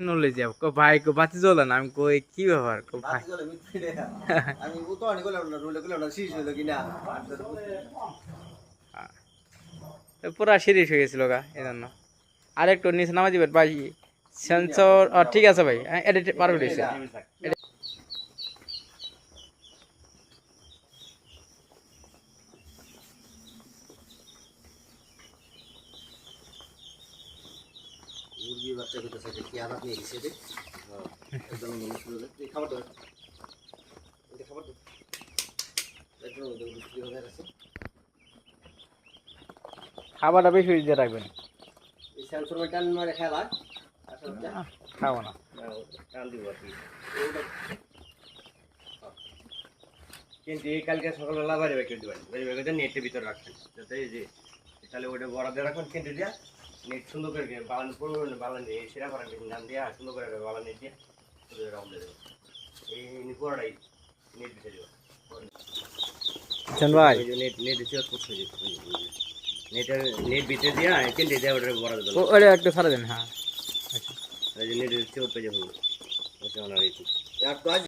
নলে যাও কো ভাই কো বাতি জ্বলে না আমি কই কি ব্যাপার কো ভাই আমি তো অনেক গুলো শীষ হলো কিনা পুরা সিরিজ হয়ে গেছিল গা এই জন্য আরেকটু নিচে নামা দিবেন ভাই সেন্সর ঠিক আছে ভাই এডিট পারবে দিছে মুরগি বাচ্চা করতেছে কি আদা নিয়ে গেছে রে একদম মানুষ এই খাবার দাও এটা খাবার দাও একদম বিক্রি হয়ে গেছে খাবারটা বেশি দিয়ে রাখবেন এই সেন্সর টান মারে খেলা খাবো না টান দিব আর কি কিন্তু এই কালকে সকালবেলা বাইরে বের করে দিবেন বাইরে বের করে নেটের ভিতর রাখবেন যাতে এই যে তাহলে ওটা বরাদ্দ রাখবেন কিন্তু দিয়া নেট সুন্দর করে বালান পড়বে বালান দিয়ে সেরা করার নাম দিয়া সুন্দর করে বালান নেট দিয়ে রাউন্ড দিয়ে দেবেন এই পুরোটাই নেট দিতে দেবেন চল ভাই নেট নেট দিতে করতে হবে নেটের নেট ভিতরে দিয়া কিন্তু দেয়া ওটা বরাদ্দ দেবেন ওরে একটু ছাড়া দেন হ্যাঁ আচ্ছা এই নেট দিতে পেয়ে যাবেন ওটা ওনার এই